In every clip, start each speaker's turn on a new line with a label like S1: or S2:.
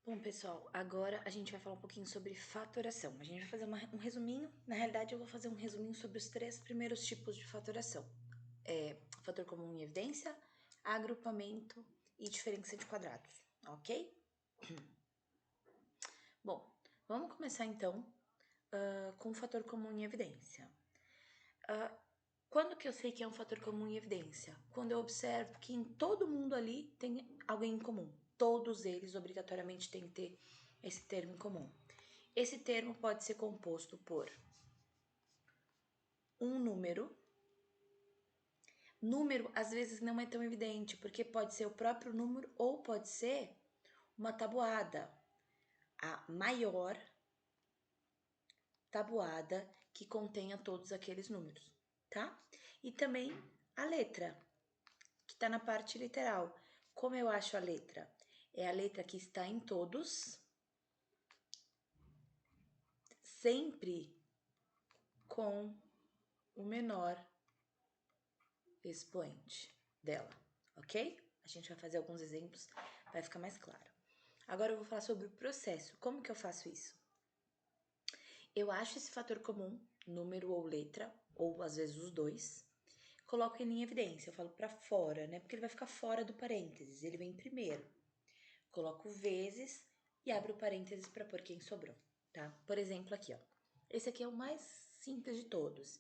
S1: Bom, pessoal, agora a gente vai falar um pouquinho sobre fatoração. A gente vai fazer um resuminho. Na realidade, eu vou fazer um resuminho sobre os 3 primeiros tipos de fatoração. Fator comum em evidência, agrupamento e diferença de quadrados, ok? Bom, vamos começar então com o fator comum em evidência. Quando que eu sei que é um fator comum em evidência? Quando eu observo que em todo mundo ali tem alguém em comum. Todos eles obrigatoriamente têm que ter esse termo em comum. Esse termo pode ser composto por um número. Número às vezes não é tão evidente, porque pode ser o próprio número ou pode ser uma tabuada. A maior tabuada que contenha todos aqueles números, tá? E também a letra, que está na parte literal. Como eu acho a letra? É a letra que está em todos, sempre com o menor expoente dela, ok? A gente vai fazer alguns exemplos, vai ficar mais claro. Agora eu vou falar sobre o processo. Como que eu faço isso? Eu acho esse fator comum, número ou letra, ou às vezes os dois, coloco ele em evidência, eu falo para fora, né? Porque ele vai ficar fora do parênteses, ele vem primeiro. Coloco vezes e abro parênteses para pôr quem sobrou, tá? Por exemplo, aqui, ó. Esse aqui é o mais simples de todos.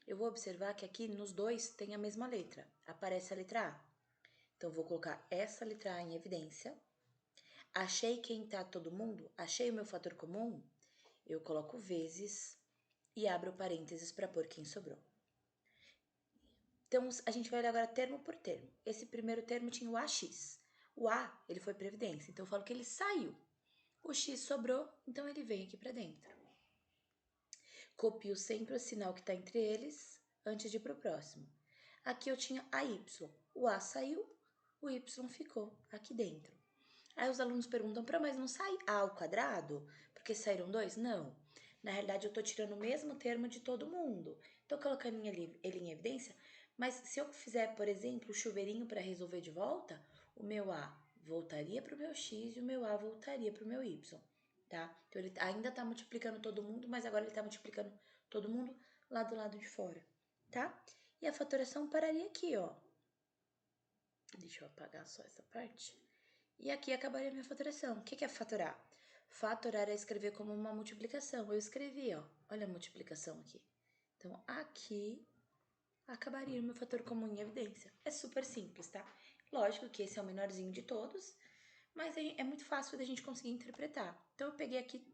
S1: Eu vou observar que aqui nos dois tem a mesma letra. Aparece a letra A. Então, vou colocar essa letra A em evidência. Achei quem tá todo mundo? Achei o meu fator comum? Eu coloco vezes e abro parênteses para pôr quem sobrou. Então, a gente vai olhar agora termo por termo. Esse primeiro termo tinha o AX. O A, ele foi para evidência, então eu falo que ele saiu. O X sobrou, então ele vem aqui para dentro. Copio sempre o sinal que está entre eles antes de ir para o próximo. Aqui eu tinha a Y. O A saiu, o Y ficou aqui dentro. Aí os alunos perguntam, mas não sai A ao quadrado? Porque saíram dois? Não. Na realidade, eu estou tirando o mesmo termo de todo mundo. Estou colocando ele em evidência, mas se eu fizer, por exemplo, o chuveirinho para resolver de volta, o meu A voltaria para o meu X e o meu A voltaria para o meu Y, tá? Então, ele ainda está multiplicando todo mundo, mas agora ele está multiplicando todo mundo lá do lado de fora, tá? E a fatoração pararia aqui, ó. Deixa eu apagar só essa parte. E aqui acabaria a minha fatoração. O que é fatorar? Fatorar é escrever como uma multiplicação. Eu escrevi, ó. Olha a multiplicação aqui. Então, aqui acabaria o meu fator comum em evidência. É super simples, tá? Lógico que esse é o menorzinho de todos, mas é muito fácil da gente conseguir interpretar. Então, eu peguei aqui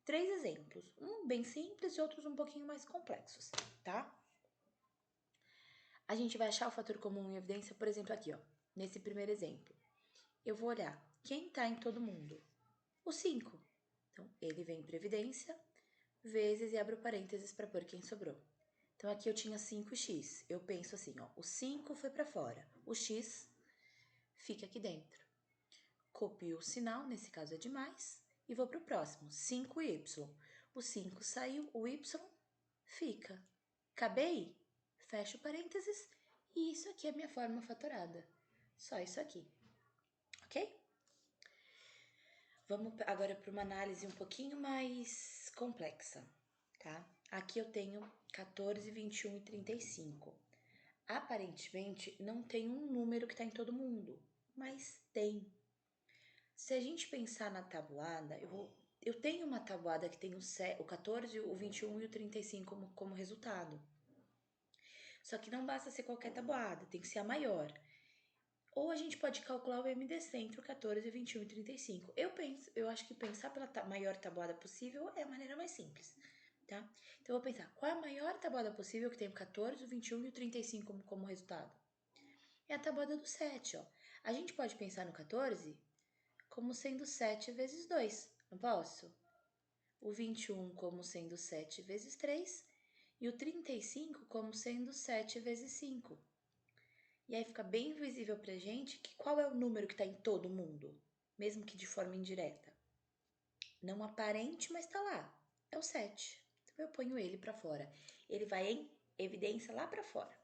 S1: 3 exemplos. Um bem simples e outros um pouquinho mais complexos, tá? A gente vai achar o fator comum em evidência, por exemplo, aqui, ó. Nesse primeiro exemplo. Eu vou olhar quem tá em todo mundo. O 5. Então, ele vem para evidência, vezes e abro parênteses para pôr quem sobrou. Então, aqui eu tinha 5x. Eu penso assim, ó, o 5 foi para fora, o x fica aqui dentro. Copio o sinal, nesse caso é de mais, e vou para o próximo, 5y. O 5 saiu, o y fica. Acabei? Fecho parênteses e isso aqui é minha forma fatorada. Só isso aqui, ok? Vamos agora para uma análise um pouquinho mais complexa, tá? Aqui eu tenho 14, 21 e 35. Aparentemente, não tem um número que está em todo mundo, mas tem. Se a gente pensar na tabuada, eu tenho uma tabuada que tem o 14, o 21 e o 35 como resultado. Só que não basta ser qualquer tabuada, tem que ser a maior. Ou a gente pode calcular o MDC entre o 14, 21 e 35. Eu acho que pensar pela maior tabuada possível é a maneira mais simples, tá? Então, eu vou pensar, qual é a maior tabuada possível que tem o 14, o 21 e o 35 como resultado? É a tabuada do 7, ó. A gente pode pensar no 14 como sendo 7 vezes 2, não posso? O 21 como sendo 7 vezes 3 e o 35 como sendo 7 vezes 5. E aí fica bem visível pra gente que qual é o número que está em todo mundo, mesmo que de forma indireta. Não aparente, mas tá lá. É o 7. Então eu ponho ele para fora. Ele vai em evidência lá para fora.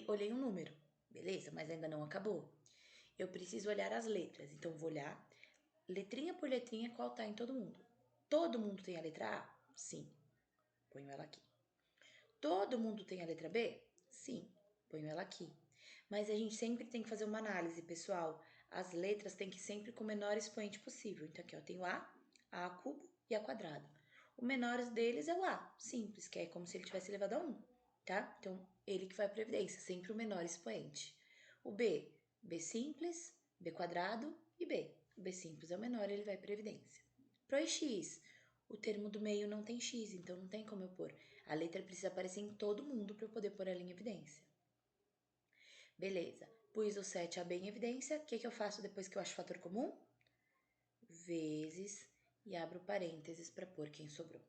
S1: Olhei um número. Beleza, mas ainda não acabou. eu preciso olhar as letras. Então, vou olhar letrinha por letrinha qual tá em todo mundo. Todo mundo tem a letra A? Sim. Ponho ela aqui. Todo mundo tem a letra B? Sim. Ponho ela aqui. Mas a gente sempre tem que fazer uma análise, pessoal. As letras têm que ir sempre com o menor expoente possível. Então, aqui, ó, tem o A cubo e A quadrado. O menor deles é o A, simples, que é como se ele tivesse elevado a 1, tá? Então, ele que vai para a evidência, sempre o menor expoente. O B simples, B quadrado e B. O B simples é o menor, ele vai para a evidência. Pro X, o termo do meio não tem X, então não tem como eu pôr. A letra precisa aparecer em todo mundo para eu poder pôr ela em evidência. Beleza, pus o 7AB em evidência, o que eu faço depois que eu acho o fator comum? Vezes, e abro parênteses para pôr quem sobrou.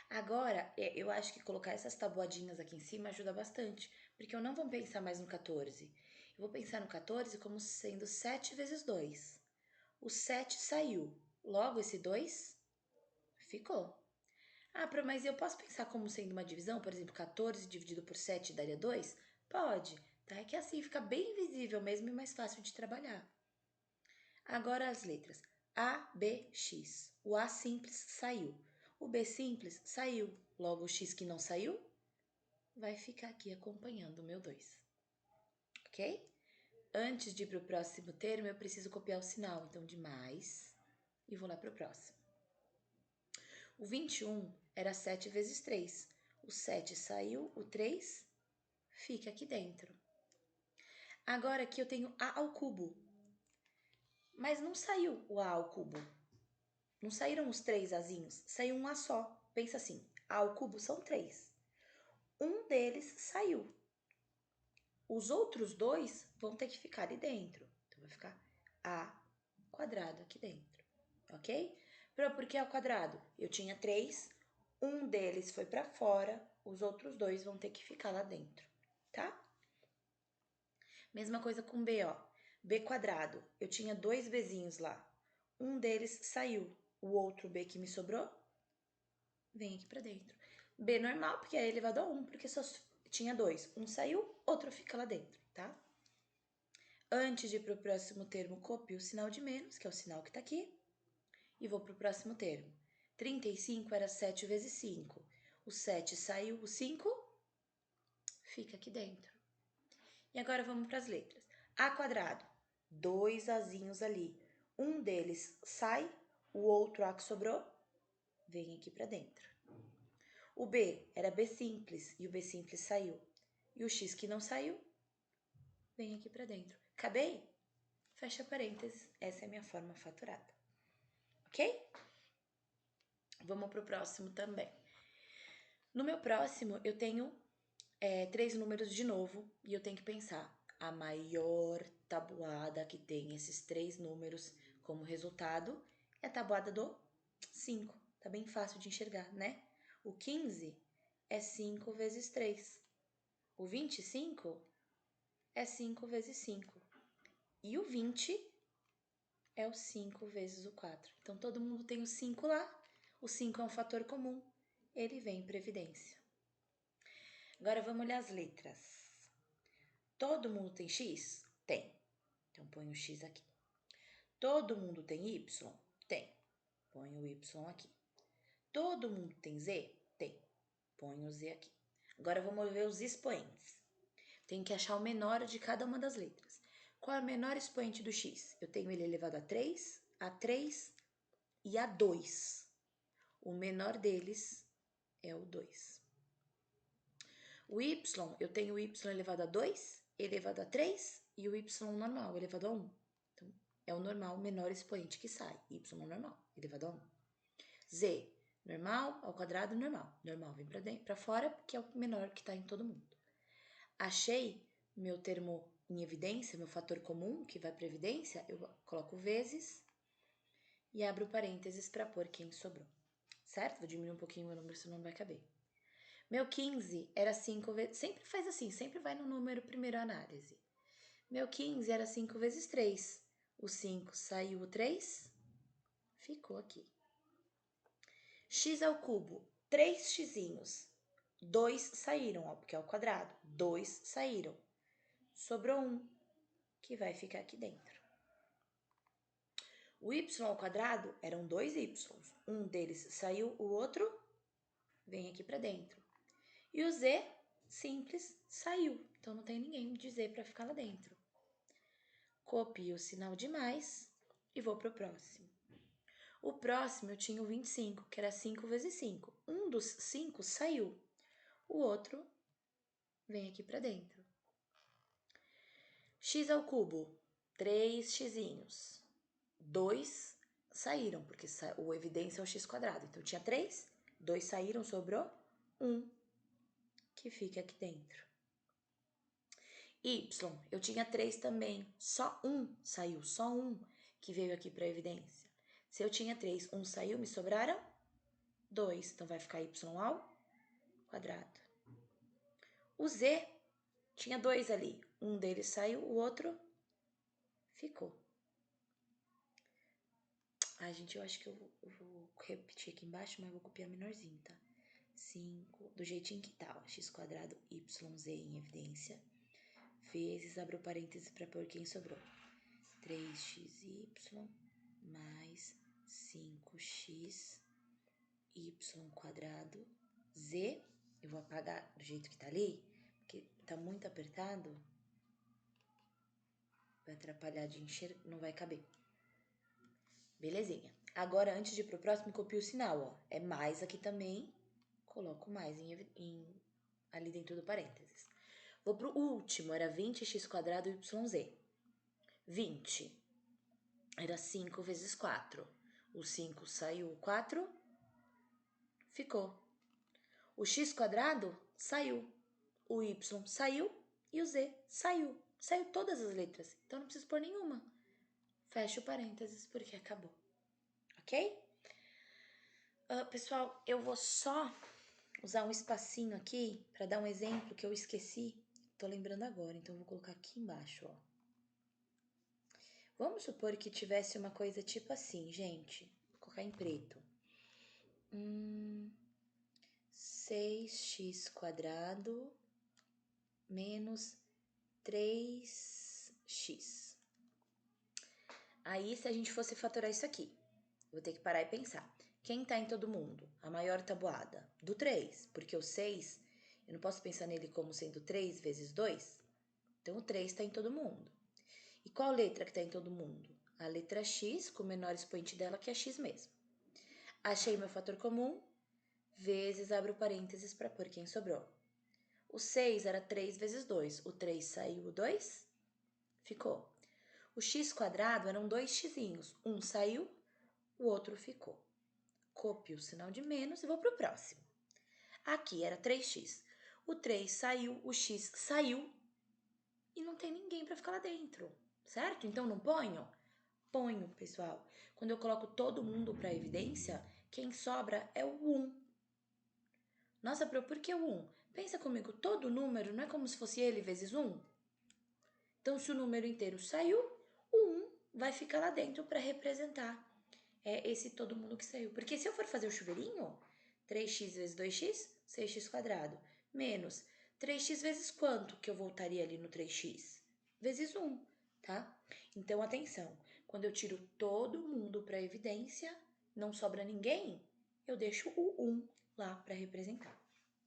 S1: Agora, eu acho que colocar essas tabuadinhas aqui em cima ajuda bastante, porque eu não vou pensar mais no 14. Eu vou pensar no 14 como sendo 7 vezes 2. O 7 saiu, logo esse 2 ficou. Ah, mas eu posso pensar como sendo uma divisão? Por exemplo, 14 dividido por 7 daria 2? Pode, tá? É que assim fica bem visível mesmo e mais fácil de trabalhar. Agora as letras A, B, X. O A simples saiu. O B simples saiu. Logo o X que não saiu vai ficar aqui acompanhando o meu 2. Ok? Antes de ir para o próximo termo, eu preciso copiar o sinal. Então, de mais e vou lá para o próximo. O 21 era 7 vezes 3. O 7 saiu, o 3 fica aqui dentro. Agora aqui eu tenho A ao cubo. Mas não saiu o A ao cubo. Não saíram os 3 Azinhos, saiu um A só. Pensa assim, A ao cubo são 3. Um deles saiu. Os outros 2 vão ter que ficar ali dentro. Então, vai ficar A quadrado aqui dentro, ok? Por que ao quadrado? Eu tinha 3, um deles foi para fora, os outros 2 vão ter que ficar lá dentro, tá? Mesma coisa com B, ó. B quadrado, eu tinha 2 Bzinhos lá. Um deles saiu, o outro B que me sobrou vem aqui pra dentro. B normal, porque é elevado a 1, porque só tinha 2. Um saiu, outro fica lá dentro, tá? Antes de ir pro próximo termo, copio o sinal de menos, que é o sinal que tá aqui, e vou pro próximo termo. 35 era 7 vezes 5. O 7 saiu, o 5 fica aqui dentro. E agora vamos para as letras. A quadrado, 2 Azinhos ali. Um deles sai, o outro A que sobrou vem aqui para dentro. O B era B simples e o B simples saiu. E o X que não saiu, vem aqui para dentro. Acabei? Fecha parênteses. Essa é a minha forma fatorada. Ok? Vamos para o próximo também. No meu próximo, eu tenho 3 números de novo e eu tenho que pensar a maior tabuada que tem esses 3 números como resultado é a tabuada do 5. Tá bem fácil de enxergar, né? O 15 é 5 vezes 3. O 25 é 5 vezes 5. E o 20 é o 5 vezes o 4. Então, todo mundo tem o 5 lá. O 5 é um fator comum. Ele vem para evidência. Agora, vamos olhar as letras. Todo mundo tem X? Tem. Então, põe o X aqui. Todo mundo tem Y? Tem. Põe o Y aqui. Todo mundo tem Z? Tem. Põe o Z aqui. Agora, vamos ver os expoentes. Tem que achar o menor de cada uma das letras. Qual é o menor expoente do X? Eu tenho ele elevado a 3 e a 2. O menor deles é o 2. O Y, eu tenho o Y elevado a 2, elevado a 3 e o Y normal elevado a 1. Então, é o normal, o menor expoente que sai. Y normal, elevado a 1. Z, normal, ao quadrado, normal. Normal vem para fora, porque é o menor que está em todo mundo. Achei meu termo em evidência, meu fator comum, que vai para evidência, eu coloco vezes e abro parênteses para pôr quem sobrou. Certo? Vou diminuir um pouquinho o meu número, senão não vai caber. Meu 15 era 5 vezes... Sempre faz assim, sempre vai no número primeiro análise. Meu 15 era 5 vezes 3. O 5 saiu, o 3 ficou aqui. X ao cubo, 3 xzinhos. 2 saíram, ó, porque é o quadrado. 2 saíram. Sobrou 1, que vai ficar aqui dentro. O y ao quadrado eram 2 y. Um deles saiu, o outro vem aqui para dentro. E o z, simples, saiu. Então, não tem ninguém de z para ficar lá dentro. Copio o sinal de mais e vou para o próximo. O próximo eu tinha o 25, que era 5 vezes 5. Um dos 5 saiu. O outro vem aqui para dentro. X ao cubo, 3 xzinhos. 2 saíram, porque o evidência é o x quadrado. Então, tinha 3, 2 saíram, sobrou 1, que fica aqui dentro. Y, eu tinha 3 também, só 1 saiu, só 1 que veio aqui para a evidência. Se eu tinha 3, 1 saiu, me sobraram 2, então vai ficar y ao quadrado. O z tinha 2 ali, um deles saiu, o outro ficou. Ai, gente, eu acho que eu vou repetir aqui embaixo, mas vou copiar menorzinho, tá? 5, do jeitinho que tá, ó, x quadrado yz em evidência, vezes, abro parênteses para pôr quem sobrou. 3xy mais 5x y quadrado z, eu vou apagar do jeito que tá ali, porque tá muito apertado, vai atrapalhar de enxergar, não vai caber. Belezinha. Agora, antes de ir pro próximo, copio o sinal, ó. É mais aqui também, coloco mais ali dentro do parênteses. Vou pro último, era 20x quadrado yz. 20 era 5 vezes 4. O 5 saiu, o 4 ficou. O x quadrado saiu. O y saiu e o z saiu. Saiu todas as letras, então não preciso pôr nenhuma. Fecho parênteses porque acabou. Ok? Pessoal, eu vou só usar um espacinho aqui para dar um exemplo que eu esqueci. Tô lembrando agora, então eu vou colocar aqui embaixo, ó. Vamos supor que tivesse uma coisa tipo assim, gente. Vou colocar em preto. 6x quadrado menos 3x. Aí, se a gente fosse fatorar isso aqui, vou ter que parar e pensar. Quem tá em todo mundo? A maior tabuada? Do 3, porque o 6, eu não posso pensar nele como sendo 3 vezes 2. Então, o 3 tá em todo mundo. E qual letra que tá em todo mundo? A letra x, com o menor expoente dela, que é x mesmo. Achei meu fator comum, vezes, abro parênteses para pôr quem sobrou. O 6 era 3 vezes 2. O 3 saiu, o 2 ficou. O x quadrado eram 2 xzinhos. Um saiu, o outro ficou. Copio o sinal de menos e vou para o próximo. Aqui era 3x. O 3 saiu, o x saiu e não tem ninguém para ficar lá dentro, certo? Então não ponho? Ponho, pessoal. Quando eu coloco todo mundo para evidência, quem sobra é o 1. Nossa, por que o 1? Pensa comigo, todo número não é como se fosse ele vezes 1? Então, se o número inteiro saiu, o 1 vai ficar lá dentro para representar esse todo mundo que saiu. Porque se eu for fazer o chuveirinho, 3x vezes 2x, 6x quadrado, menos 3x vezes quanto que eu voltaria ali no 3x? Vezes 1, tá? Então, atenção, quando eu tiro todo mundo para evidência, não sobra ninguém, eu deixo o 1 lá para representar,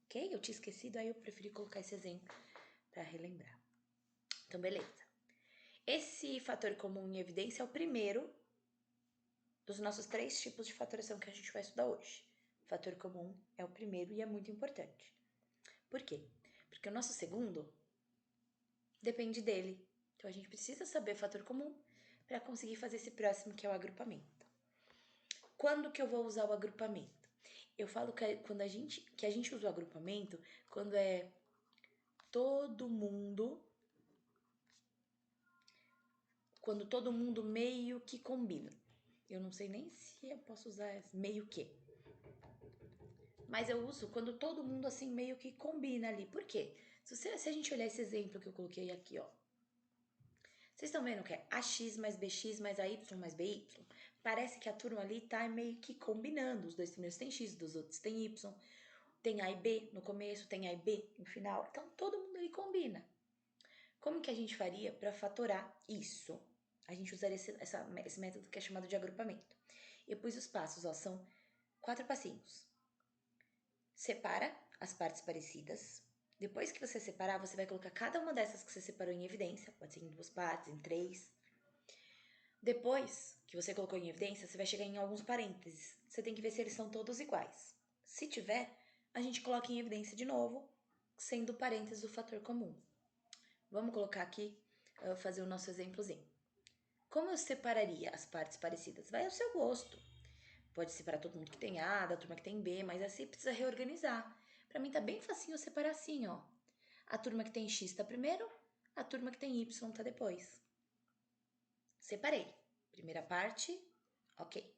S1: ok? Eu tinha esquecido, aí eu preferi colocar esse exemplo para relembrar. Então, beleza. Esse fator comum em evidência é o primeiro dos nossos 3 tipos de fatoração que a gente vai estudar hoje. O fator comum é o primeiro e é muito importante. Por quê? Porque o nosso segundo depende dele. Então, a gente precisa saber fator comum para conseguir fazer esse próximo, que é o agrupamento. Quando que eu vou usar o agrupamento? Eu falo que a gente usa o agrupamento quando é todo mundo, quando todo mundo meio que combina. Eu não sei nem se eu posso usar meio que. Mas eu uso quando todo mundo assim meio que combina ali. Por quê? Se a gente olhar esse exemplo que eu coloquei aqui, ó. Vocês estão vendo que é AX mais BX mais AY mais BY? Parece que a turma ali tá meio que combinando. Os dois primeiros têm X, dos outros tem Y. Tem A e B no começo, tem A e B no final. Então, todo mundo ali combina. Como que a gente faria para fatorar isso? A gente usaria esse método que é chamado de agrupamento. Eu pus os passos, ó, são 4 passinhos. Separa as partes parecidas. Depois que você separar, você vai colocar cada uma dessas que você separou em evidência. Pode ser em 2 partes, em 3. Depois que você colocou em evidência, você vai chegar em alguns parênteses. Você tem que ver se eles são todos iguais. Se tiver, a gente coloca em evidência de novo, sendo parênteses o fator comum. Vamos colocar aqui, fazer o nosso exemplozinho. Como eu separaria as partes parecidas? Vai ao seu gosto. Pode separar todo mundo que tem A, da turma que tem B, mas assim precisa reorganizar. Pra mim tá bem facinho separar assim, ó. A turma que tem X tá primeiro, a turma que tem Y tá depois. Separei. Primeira parte, ok.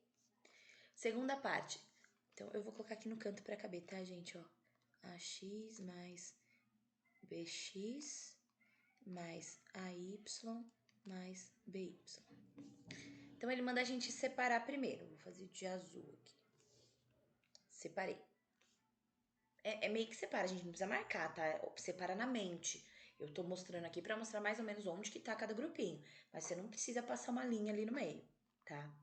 S1: Segunda parte. Então, eu vou colocar aqui no canto pra caber, tá, gente? Ó, AX mais BX mais AY mais BY. Então, ele manda a gente separar primeiro. Vou fazer de azul aqui. Separei. É meio que separa, a gente não precisa marcar, tá? Separa na mente. Eu tô mostrando aqui pra mostrar mais ou menos onde que tá cada grupinho. Mas você não precisa passar uma linha ali no meio, tá?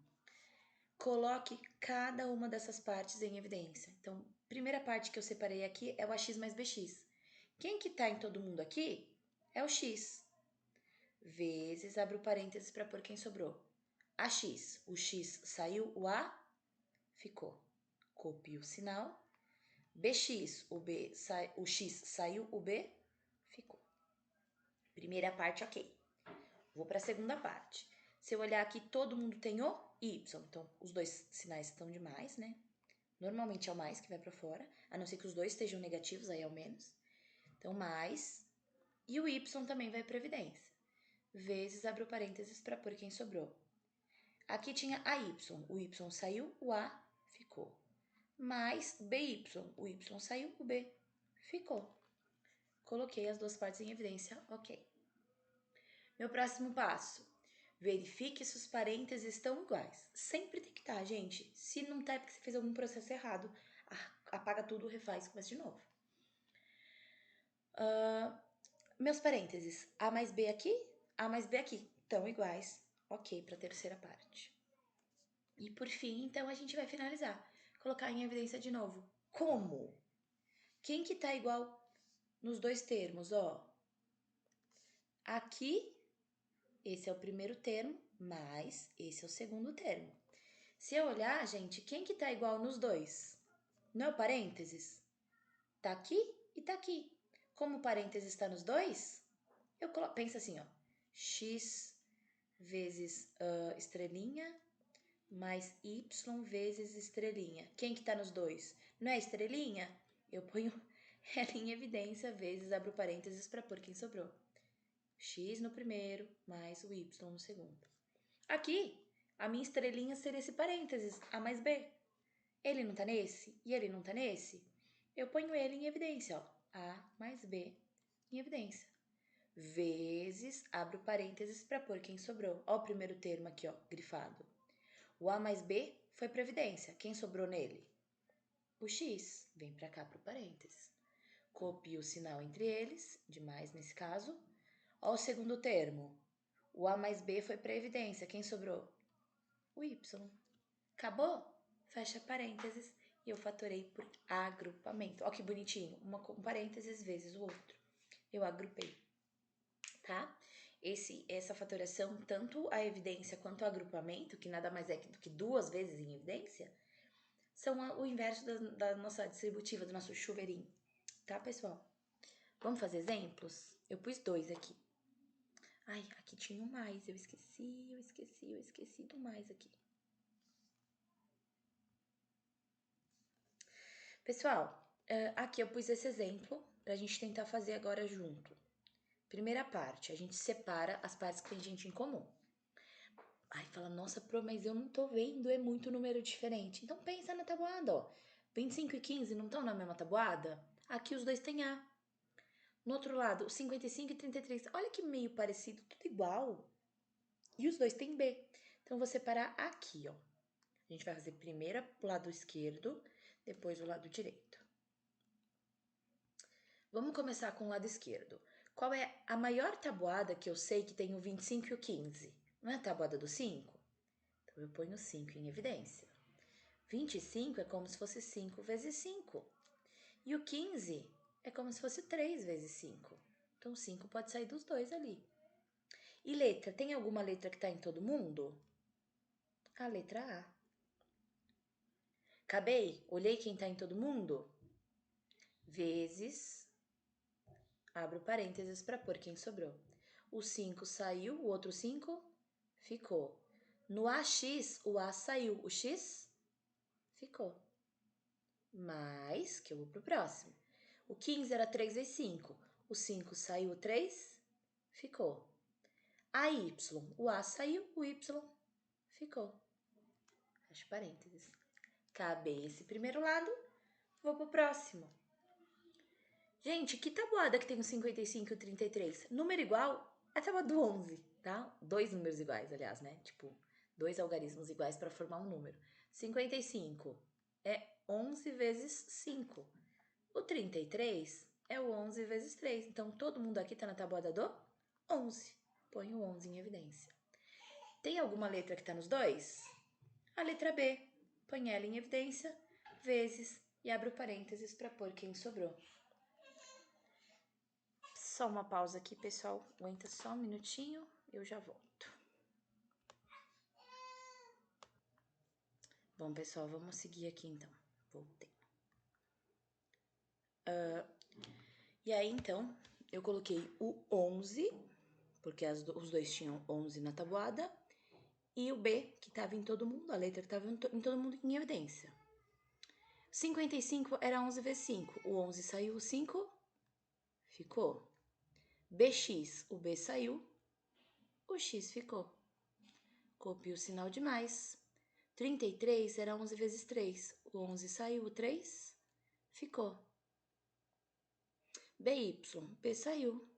S1: Coloque cada uma dessas partes em evidência. Então, primeira parte que eu separei aqui é o AX mais BX. Quem que tá em todo mundo aqui é o X. Vezes, abro parênteses para pôr quem sobrou. AX, o X saiu, o A ficou. Copio o sinal. BX, o X saiu, o B ficou. Primeira parte, ok. Vou para a segunda parte. Se eu olhar aqui, todo mundo tem o Y. Então, os dois sinais estão de mais, né? Normalmente é o mais que vai para fora, a não ser que os dois estejam negativos, aí é o menos. Então, mais. E o Y também vai para evidência. Vezes, abro parênteses para pôr quem sobrou. Aqui tinha AY. O Y saiu, o A ficou. Mais BY. O Y saiu, o B ficou. Coloquei as duas partes em evidência, ok. Meu próximo passo. Verifique se os parênteses estão iguais. Sempre tem que estar, gente. Se não tá, é porque você fez algum processo errado. Apaga tudo, refaz, começa de novo. Meus parênteses. A mais B aqui, A mais B aqui. Estão iguais. Ok, para a terceira parte. E por fim, então, a gente vai finalizar. Colocar em evidência de novo. Como? Quem que tá igual nos dois termos, ó? Aqui, esse é o primeiro termo, mais esse é o segundo termo. Se eu olhar, gente, quem que tá igual nos dois? Não é o parênteses? Tá aqui e tá aqui. Como o parênteses está nos dois, eu penso assim, ó. X vezes estrelinha mais Y vezes estrelinha. Quem que tá nos dois? Não é estrelinha? Eu ponho ela em evidência vezes abro parênteses para pôr quem sobrou. X no primeiro mais o Y no segundo. Aqui, a minha estrelinha seria esse parênteses, A mais B. Ele não tá nesse e ele não tá nesse? Eu ponho ele em evidência, ó. A mais B em evidência. Vezes, abro parênteses para pôr quem sobrou. Ó o primeiro termo aqui, ó, grifado. O A mais B foi para evidência. Quem sobrou nele? O X. Vem para cá pro parênteses. Copio o sinal entre eles, de mais nesse caso. Ó o segundo termo. O A mais B foi para evidência. Quem sobrou? O Y. Acabou? Fecha parênteses e eu fatorei por agrupamento. Ó que bonitinho, um parênteses vezes o outro. Eu agrupei, tá? Essa fatoração, tanto a evidência quanto o agrupamento, que nada mais é do que duas vezes em evidência, são o inverso da nossa distributiva, do nosso chuveirinho, tá, pessoal? Vamos fazer exemplos? Eu pus 2 aqui. Ai, aqui tinha um mais, eu esqueci do mais aqui. Pessoal, aqui eu pus esse exemplo pra gente tentar fazer agora junto. Primeira parte, a gente separa as partes que tem gente em comum. Aí fala, nossa, Pro, mas eu não tô vendo, é muito número diferente. Então pensa na tabuada, ó. 25 e 15 não estão na mesma tabuada? Aqui os dois têm A. No outro lado, 55 e 33. Olha que meio parecido, tudo igual. E os dois têm B. Então, eu vou separar aqui, ó. A gente vai fazer primeiro o lado esquerdo, depois o lado direito. Vamos começar com o lado esquerdo. Qual é a maior tabuada que eu sei que tem o 25 e o 15? Não é a tabuada do 5? Então, eu ponho o 5 em evidência. 25 é como se fosse 5 vezes 5. E o 15 é como se fosse 3 vezes 5. Então, 5 pode sair dos dois ali. E letra? Tem alguma letra que está em todo mundo? A letra A. Acabei? Olhei quem está em todo mundo? Vezes, abro parênteses para pôr quem sobrou. O 5 saiu, o outro 5 ficou. No AX, o A saiu, o X ficou. Mais, que eu vou pro próximo. O 15 era 3 vezes 5. O 5 saiu, o 3 ficou. A Y, o A saiu, o Y ficou. Fecha parênteses. Acabei esse primeiro lado, vou pro próximo. Gente, que tabuada que tem o 55 e o 33? Número igual é a tabuada do 11, tá? Dois números iguais, aliás, né? Tipo, dois algarismos iguais para formar um número. 55 é 11 vezes 5. O 33 é o 11 vezes 3. Então, todo mundo aqui tá na tabuada do 11. Põe o 11 em evidência. Tem alguma letra que tá nos dois? A letra B. Põe ela em evidência, vezes, e abro parênteses para pôr quem sobrou. Só uma pausa aqui, pessoal. Aguenta só um minutinho, eu já volto. Bom, pessoal, vamos seguir aqui então. Voltei. E aí, então, eu coloquei o 11, porque os dois tinham 11 na tabuada, e o B, que estava em todo mundo, a letra que estava em todo mundo em evidência. 55 era 11 vezes 5. O 11 saiu, o 5 ficou. BX, o B saiu, o X ficou. Copio o sinal de mais. 33 era 11 vezes 3. O 11 saiu, o 3 ficou. BY, B saiu,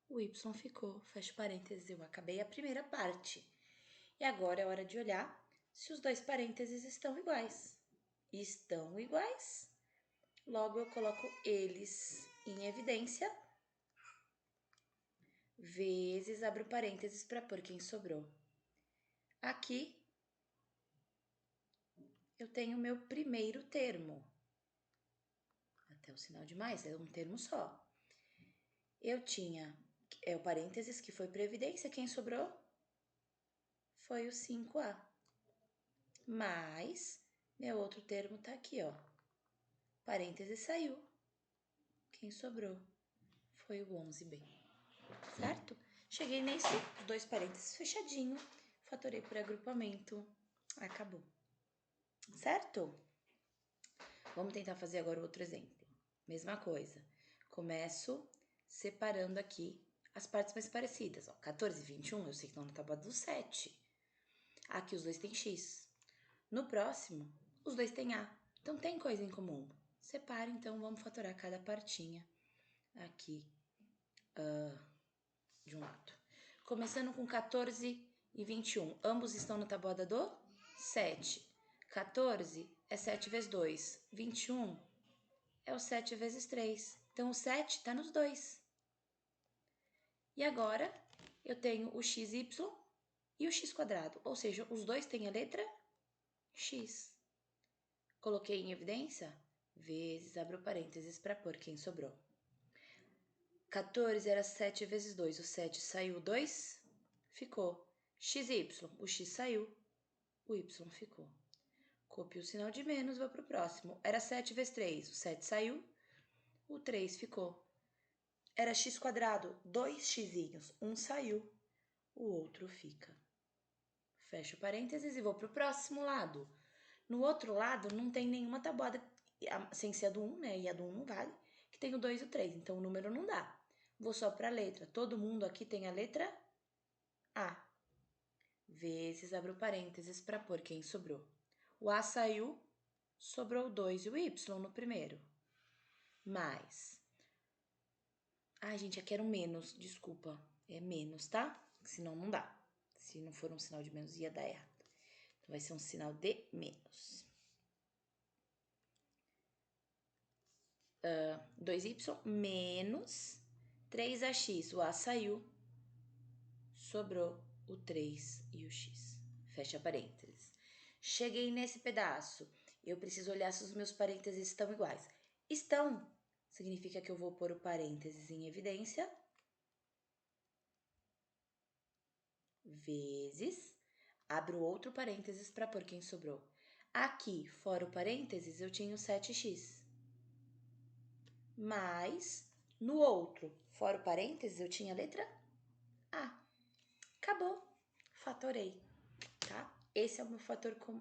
S1: o Y ficou. Fecha parênteses, eu acabei a primeira parte. E agora é hora de olhar se os dois parênteses estão iguais. Estão iguais. Logo, eu coloco eles em evidência. Vezes, abro parênteses para pôr quem sobrou. Aqui, eu tenho o meu primeiro termo. Até o sinal de mais, é um termo só. Eu tinha o parênteses que foi para evidência. Quem sobrou? Foi o 5A. Mas, meu outro termo tá aqui, ó. Parênteses saiu. Quem sobrou? Foi o 11B. Certo? Cheguei nesse, dois parênteses fechadinho, fatorei por agrupamento, acabou. Certo? Vamos tentar fazer agora outro exemplo. Mesma coisa. Começo separando aqui as partes mais parecidas. Ó, 14 e 21, eu sei que estão na tabuada do 7. Aqui os dois têm X. No próximo, os dois têm A. Então, tem coisa em comum. Separa, então, vamos fatorar cada partinha aqui de um lado. Começando com 14 e 21. Ambos estão na tabuada do 7. 14 é 7 vezes 2. 21 é o 7 vezes 3. Então, o 7 está nos dois. E agora, eu tenho o xy e o x quadrado. Ou seja, os dois têm a letra x. Coloquei em evidência, vezes, abro parênteses para pôr quem sobrou. 14 era 7 vezes 2. O 7 saiu, 2 ficou. XY, o x saiu, o y ficou. Copio o sinal de menos, vou para o próximo. Era 7 vezes 3. O 7 saiu, o 3 ficou. Era x quadrado, 2 xzinhos. Um saiu, o outro fica. Fecho parênteses e vou para o próximo lado. No outro lado, não tem nenhuma tabuada, sem ser a do 1, né? E a do 1 não vale, que tem o 2 e o 3. Então, o número não dá. Vou só para a letra. Todo mundo aqui tem a letra A. Vezes, abro parênteses para pôr quem sobrou. O A saiu, sobrou o 2 e o Y no primeiro. Mais. Ai, gente, aqui era um menos, desculpa. É menos, tá? Senão não dá. Se não for um sinal de menos, ia dar errado. Então, vai ser um sinal de menos. 2y menos 3AX, o A saiu, sobrou o 3 e o X. Fecha parênteses. Cheguei nesse pedaço. Eu preciso olhar se os meus parênteses estão iguais. Estão. Significa que eu vou pôr o parênteses em evidência. Vezes. Abro outro parênteses para pôr quem sobrou. Aqui, fora o parênteses, eu tinha o 7x. Mas, no outro, fora o parênteses, eu tinha a letra A. Acabou. Fatorei, tá? Esse é o meu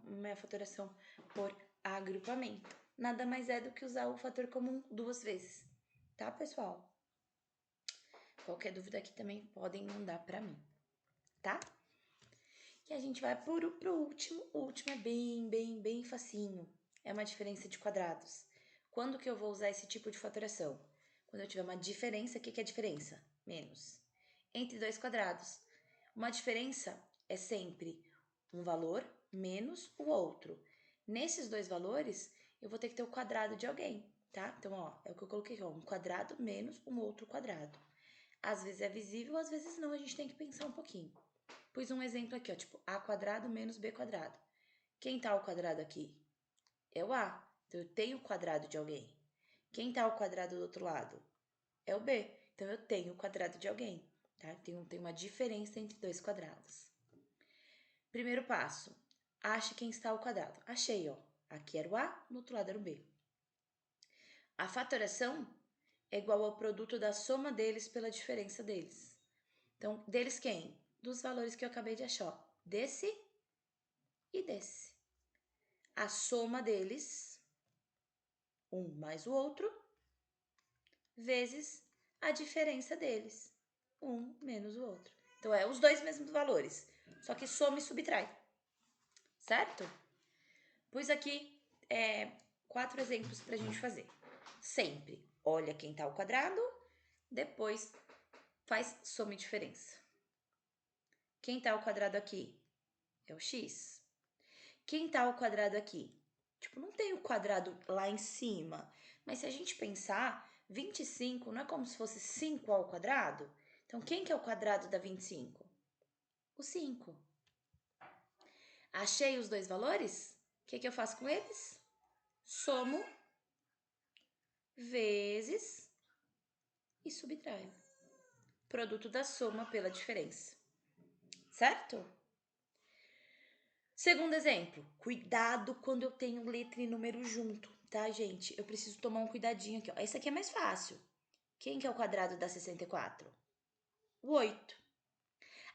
S1: minha fatoração por agrupamento. Nada mais é do que usar o fator comum 2 vezes, tá, pessoal? Qualquer dúvida aqui também podem mandar para mim, tá? E a gente vai pro último. O último é bem facinho. É uma diferença de quadrados. Quando que eu vou usar esse tipo de fatoração? Quando eu tiver uma diferença, o que é diferença? Menos. Entre dois quadrados. Uma diferença é sempre um valor menos o outro. Nesses dois valores, eu vou ter que ter o quadrado de alguém, tá? Então, ó, é o que eu coloquei aqui, ó, um quadrado menos um outro quadrado. Às vezes é visível, às vezes não, a gente tem que pensar um pouquinho. Pus um exemplo aqui, ó, tipo A quadrado menos B quadrado. Quem tá ao quadrado aqui? É o A. Então, eu tenho o quadrado de alguém. Quem tá ao quadrado do outro lado? É o B. Então, eu tenho o quadrado de alguém, tá? Tem uma diferença entre dois quadrados. Primeiro passo. Ache quem está ao quadrado. Achei, ó. Aqui era o A, no outro lado era o B. A fatoração é igual ao produto da soma deles pela diferença deles. Então, deles quem? Dos valores que eu acabei de achar, ó. Desse e desse. A soma deles, um mais o outro, vezes a diferença deles, um menos o outro. Então, é os dois mesmos valores, só que soma e subtrai, certo? Pus aqui 4 exemplos para a gente fazer. Sempre olha quem tá ao quadrado, depois faz soma e diferença. Quem tá ao quadrado aqui é o x. Quem tá ao quadrado aqui? Tipo, não tem o quadrado lá em cima. Mas se a gente pensar, 25 não é como se fosse 5 ao quadrado? Então, quem que é o quadrado da 25? O 5. Achei os dois valores? O que eu faço com eles? Somo vezes e subtraio. Produto da soma pela diferença. Certo? Segundo exemplo, cuidado quando eu tenho letra e número junto, tá, gente? Eu preciso tomar um cuidadinho aqui, ó. Esse aqui é mais fácil. Quem que é o quadrado da 64? O 8.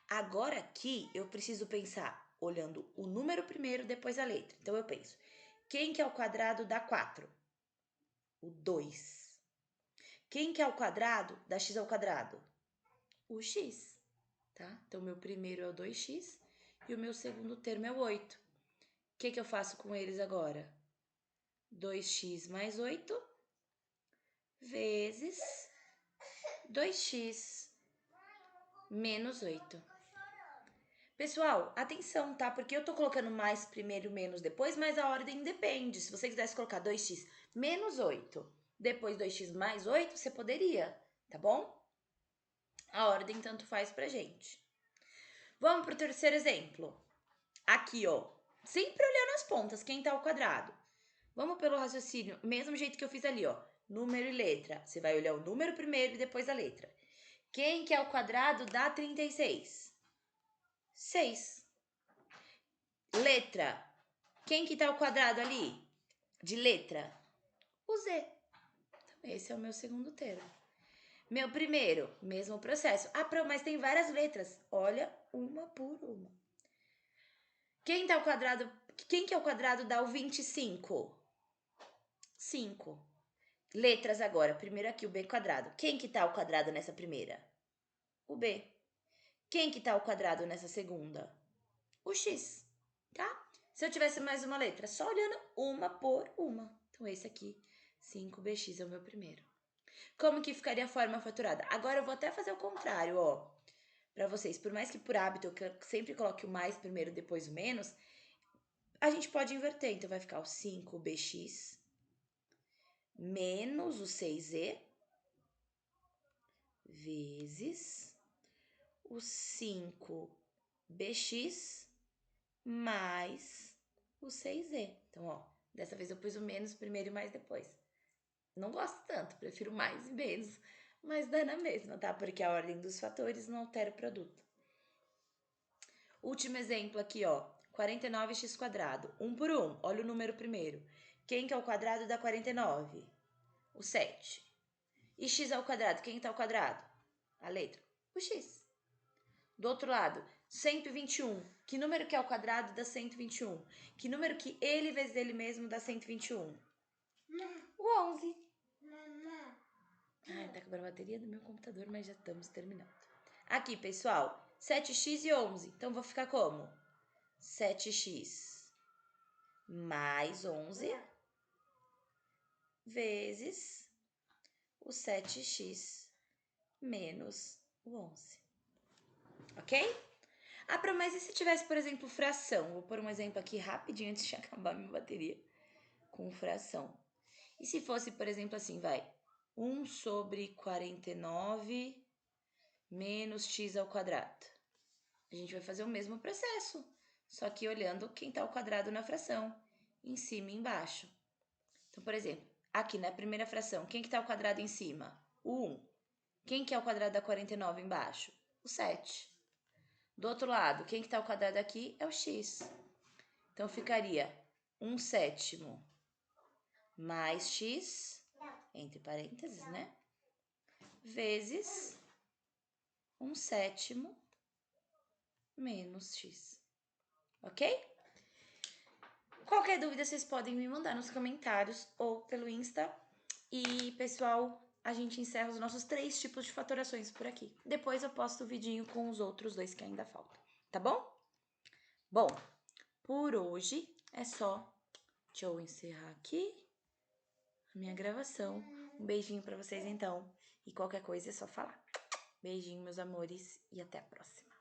S1: Agora aqui eu preciso pensar olhando o número primeiro, depois a letra. Então eu penso, quem que é o quadrado da 4? O 2. Quem que é o quadrado da x ao quadrado? O x, tá? Então meu primeiro é o 2x e o meu segundo termo é o 8. O que eu faço com eles agora? 2x mais 8 vezes 2x menos 8. Pessoal, atenção, tá? Porque eu tô colocando mais primeiro e menos depois, mas a ordem depende. Se você quisesse colocar 2x menos 8, depois 2x mais 8, você poderia, tá bom? A ordem tanto faz pra gente. Vamos pro terceiro exemplo. Aqui, ó. Sempre olhando as pontas, quem tá ao quadrado. Vamos pelo raciocínio, mesmo jeito que eu fiz ali, ó. Número e letra. Você vai olhar o número primeiro e depois a letra. Quem que é o quadrado da 36? 6. Letra. Quem que tá ao quadrado ali? De letra? O Z. Então, esse é o meu segundo termo. Meu primeiro, mesmo processo. Ah, mas tem várias letras. Olha uma por uma. Quem tá ao quadrado? Quem que é o quadrado da 25? 5. Letras agora. Primeiro aqui o B quadrado. Quem que tá ao quadrado nessa primeira? O B. Quem que tá ao quadrado nessa segunda? O X, tá? Se eu tivesse mais uma letra, só olhando uma por uma. Então, esse aqui, 5bx é o meu primeiro. Como que ficaria a forma fatorada? Agora eu vou até fazer o contrário, ó. Pra vocês, por mais que por hábito eu sempre coloque o mais primeiro, depois o menos, a gente pode inverter. Então, vai ficar o 5bx menos o 6z vezes o 5bx mais o 6z. Então, ó, dessa vez eu pus o menos primeiro e mais depois. Não gosto tanto, prefiro mais e menos, mas dá na mesma, tá? Porque a ordem dos fatores não altera o produto. Último exemplo aqui, ó. 49x². 1 por 1. Olha o número primeiro. Quem que é o quadrado da 49? O 7. E x ao quadrado, quem tá ao quadrado? A letra. O x. Do outro lado, 121. Que número que é o quadrado dá 121? Que número que ele vezes ele mesmo dá 121? O 11. Ai, tá acabando a bateria do meu computador, mas já estamos terminando. Aqui, pessoal, 7x e 11. Então, vou ficar como? 7x mais 11 vezes o 7x menos o 11. Ok? Ah, mas e se tivesse, por exemplo, fração? Vou pôr um exemplo aqui rapidinho antes de acabar minha bateria com fração. E se fosse, por exemplo, assim, vai, 1 sobre 49 menos x ao quadrado. A gente vai fazer o mesmo processo, só que olhando quem está ao quadrado na fração, em cima e embaixo. Então, por exemplo, aqui na primeira fração, quem que está ao quadrado em cima? O 1. Quem que é o quadrado da 49 embaixo? O 7. Do outro lado, quem que está ao quadrado aqui é o x. Então, ficaria 1/7 mais x, entre parênteses, né? Vezes 1/7 menos x. Ok? Qualquer dúvida, vocês podem me mandar nos comentários ou pelo Insta. E, pessoal, a gente encerra os nossos 3 tipos de fatorações por aqui. Depois eu posto o vidinho com os outros 2 que ainda faltam, tá bom? Bom, por hoje é só. Deixa eu encerrar aqui a minha gravação. Um beijinho pra vocês, então. E qualquer coisa é só falar. Beijinho, meus amores, e até a próxima.